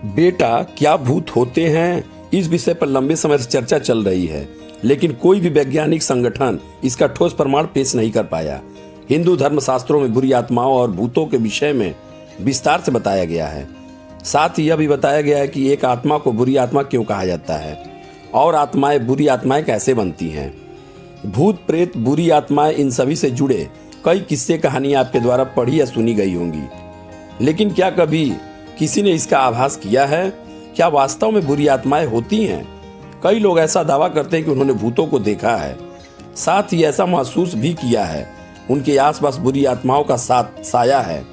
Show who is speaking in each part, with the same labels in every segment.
Speaker 1: बेटा, क्या भूत होते हैं? इस विषय पर लंबे समय से चर्चा चल रही है, लेकिन कोई भी वैज्ञानिक संगठन इसका ठोस प्रमाण पेश नहीं कर पाया। हिंदू धर्म शास्त्रों में बुरी आत्माओं और भूतों के विषय में विस्तार से बताया गया है। साथ ही यह भी बताया गया है कि एक आत्मा को बुरी आत्मा क्यों कहा जाता है और आत्माएं बुरी आत्माएं कैसे बनती हैं। भूत प्रेत बुरी आत्माएं इन सभी से जुड़े कई किस्से कहानियां आपके द्वारा पढ़ी या सुनी गई होंगी, लेकिन क्या कभी किसी ने इसका आभास किया है? क्या वास्तव में बुरी आत्माएं होती हैं? कई लोग ऐसा दावा करते हैं कि उन्होंने भूतों को देखा है, साथ ही ऐसा महसूस भी किया है उनके आसपास बुरी आत्माओं का साथ साया है।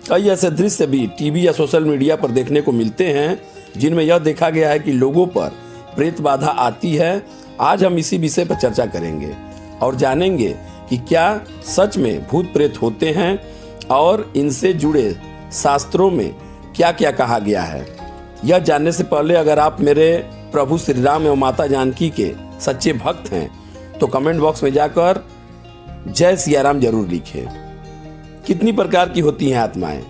Speaker 1: कई ऐसे दृश्य भी टीवी या सोशल मीडिया पर देखने को मिलते हैं जिनमें यह देखा गया है कि लोगों पर प्रेत बाधा आती है। आज हम इसी विषय पर चर्चा करेंगे और जानेंगे कि क्या सच में भूत प्रेत होते हैं और इनसे जुड़े शास्त्रों में क्या क्या कहा गया है। यह जानने से पहले अगर आप मेरे प्रभु श्री राम एवं माता जानकी के सच्चे भक्त हैं तो कमेंट बॉक्स में जाकर जय सिया राम जरूर लिखें। कितनी प्रकार की होती हैं आत्माएं?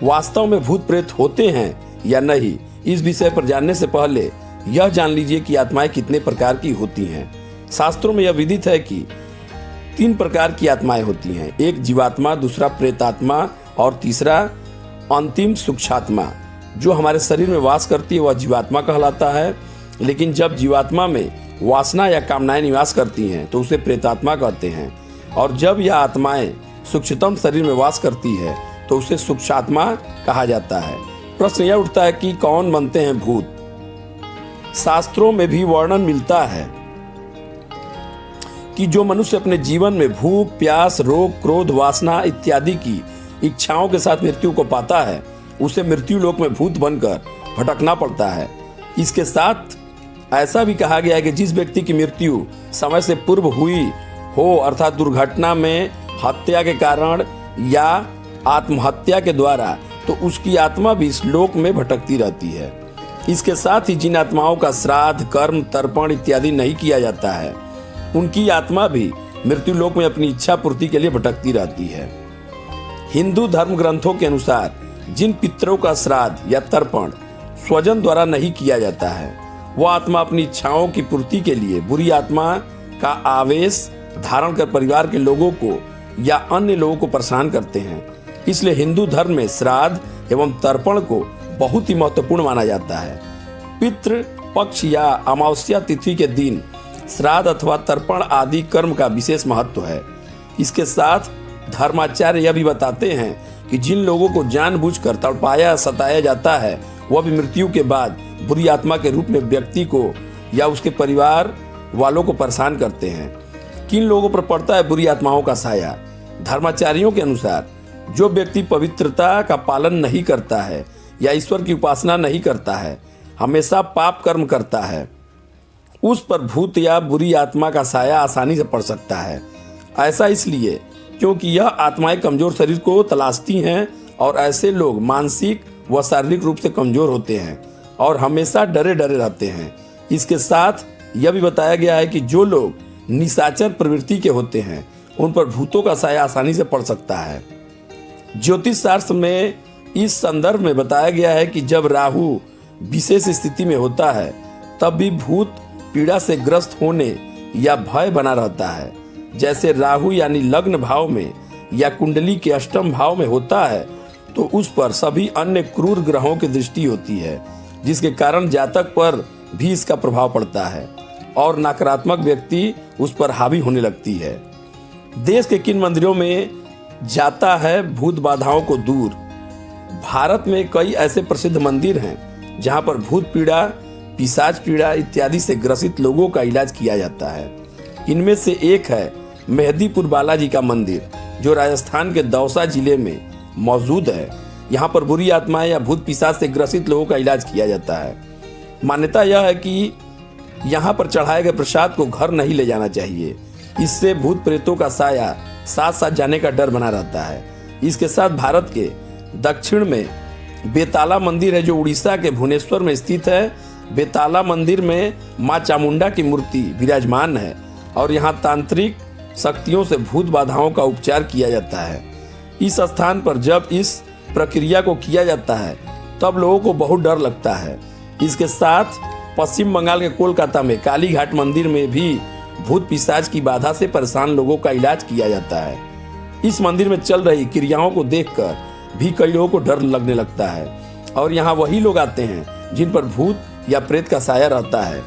Speaker 1: वास्तव में भूत प्रेत होते हैं या नहीं? इस विषय पर जानने से पहले यह जान लीजिए कि आत्माएं कितने प्रकार की होती हैं। शास्त्रों में यह विदित है कि 3 प्रकार की आत्माएं होती हैं। एक जीवात्मा, दूसरा प्रेतात्मा और तीसरा अंतिम सूक्ष्मात्मा। जो हमारे शरीर में वास करती है वह जीवात्मा कहलाता है, लेकिन जब जीवात्मा में वासना या कामनाएं निवास करती हैं तो उसे प्रेतात्मा कहते हैं, और जब यह आत्माएं सूक्ष्मतम शरीर में वास करती है तो उसे सूक्ष्मात्मा कहा जाता है। प्रश्न यह उठता है कि कौन बनते हैं भूत? शास्त्रों में भी वर्णन मिलता है कि जो मनुष्य अपने जीवन में भूख, प्यास, रोग, क्रोध, वासना इत्यादि की इच्छाओं के साथ मृत्यु को पाता है उसे मृत्यु लोक में भूत बनकर भटकना पड़ता है। इसके साथ ऐसा भी कहा गया है कि जिस व्यक्ति की मृत्यु समय से पूर्व हुई हो, अर्थात दुर्घटना में, हत्या के कारण या आत्महत्या के द्वारा, तो उसकी आत्मा भी इस लोक में भटकती रहती है। इसके साथ ही जिन आत्माओं का श्राद्ध, कर्म, तर्पण इत्यादि नहीं किया जाता है उनकी आत्मा भी मृत्यु लोक में अपनी इच्छा पूर्ति के लिए भटकती रहती है। हिंदू धर्म ग्रंथों के अनुसार जिन पितरों का श्राद्ध या तर्पण स्वजन द्वारा नहीं किया जाता है वह आत्मा अपनी इच्छाओं की पूर्ति के लिए बुरी आत्मा का आवेश धारण कर परिवार के लोगों को या अन्य लोगों को परेशान करते हैं। इसलिए हिंदू धर्म में श्राद्ध एवं तर्पण को बहुत ही महत्वपूर्ण माना जाता है। पितृ पक्ष या अमावस्या तिथि के दिन श्राद्ध अथवा तर्पण आदि कर्म का विशेष महत्व है। इसके साथ धर्माचार्य यह भी बताते हैं कि जिन लोगों को जानबूझकर तड़पाया सताया जाता है वह भी मृत्यु के बाद बुरी आत्मा के रूप में व्यक्ति को या उसके परिवार वालों को परेशान करते हैं। किन लोगों पर पड़ता है बुरी आत्माओं का साया? धर्माचार्यों के अनुसार जो व्यक्ति पवित्रता का पालन नहीं करता है या ईश्वर की उपासना नहीं करता है, हमेशा पाप कर्म करता है, उस पर भूत या बुरी आत्मा का साया आसानी से पड़ सकता है। ऐसा इसलिए क्योंकि यह आत्माएं कमजोर शरीर को तलाशती हैं और ऐसे लोग मानसिक व शारीरिक रूप से कमजोर होते हैं और हमेशा डरे डरे रहते हैं। इसके साथ यह भी बताया गया है कि जो लोग निशाचर प्रवृत्ति के होते हैं उन पर भूतों का साया आसानी से पड़ सकता है। ज्योतिष शास्त्र में इस संदर्भ में बताया गया है कि जब राहु विशेष स्थिति में होता है तब भी भूत पीड़ा से ग्रस्त होने या भय बना रहता है। जैसे राहु यानी लग्न भाव में या कुंडली के अष्टम भाव में होता है तो उस पर सभी अन्य क्रूर ग्रहों की दृष्टि होती है, जिसके कारण जातक पर भी इसका प्रभाव पड़ता है और नकारात्मक व्यक्ति उस पर हावी होने लगती है। देश के किन मंदिरों में जाता है भूत बाधाओं को दूर? भारत में कई ऐसे प्रसिद्ध मंदिर हैं जहां पर भूत पीड़ा, पिशाच पीड़ा इत्यादि से ग्रसित लोगों का इलाज किया जाता है। इनमें से एक है मेहदीपुर बालाजी का मंदिर, जो राजस्थान के दौसा जिले में मौजूद है। यहाँ पर बुरी आत्माएं या भूत पिशाच से ग्रसित लोगों का इलाज किया जाता है। मान्यता यह है कि यहाँ पर चढ़ाए गए प्रसाद को घर नहीं ले जाना चाहिए, इससे भूत प्रेतों का साया साथ साथ जाने का डर बना रहता है। इसके साथ भारत के दक्षिण में बेताला मंदिर है जो उड़ीसा के भुवनेश्वर में स्थित है। बेताला मंदिर में माँ चामुंडा की मूर्ति विराजमान है और यहाँ तांत्रिक शक्तियों से भूत बाधाओं का उपचार किया जाता है। इस स्थान पर जब इस प्रक्रिया को किया जाता है तब लोगों को बहुत डर लगता है। इसके साथ पश्चिम बंगाल के कोलकाता में काली घाट मंदिर में भी भूत पिशाच की बाधा से परेशान लोगों का इलाज किया जाता है। इस मंदिर में चल रही क्रियाओं को देखकर भी कई लोगों को डर लगने लगता है और यहाँ वही लोग आते हैं जिन पर भूत या प्रेत का साया रहता है।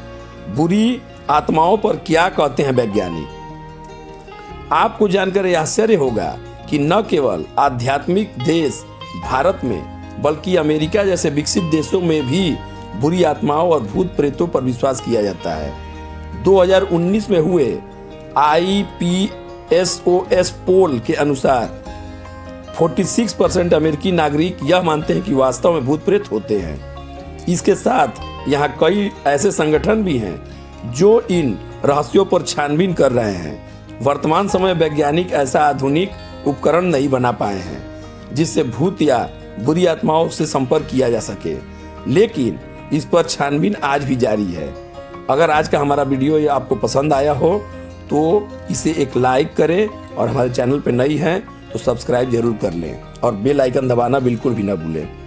Speaker 1: बुरी आत्माओं पर क्या कहते हैं वैज्ञानिक? आपको जानकर यह आश्चर्य होगा कि न केवल आध्यात्मिक देश भारत में बल्कि अमेरिका जैसे विकसित देशों में भी बुरी आत्माओं और भूत प्रेतों पर विश्वास किया जाता है। 2019 में हुए IPSOS पोल के अनुसार 46% अमेरिकी नागरिक यह मानते हैं कि वास्तव में भूत प्रेत होते हैं। इसके साथ यहाँ कई ऐसे संगठन भी हैं जो इन रहस्यों पर छानबीन कर रहे हैं। वर्तमान समय वैज्ञानिक ऐसा आधुनिक उपकरण नहीं बना पाए हैं जिससे भूत या बुरी आत्माओं से संपर्क किया जा सके, लेकिन इस पर छानबीन आज भी जारी है। अगर आज का हमारा वीडियो ये आपको पसंद आया हो तो इसे एक लाइक करें और हमारे चैनल पर नई हैं तो सब्सक्राइब जरूर कर लें और बेल आइकन दबाना बिल्कुल भी ना भूलें।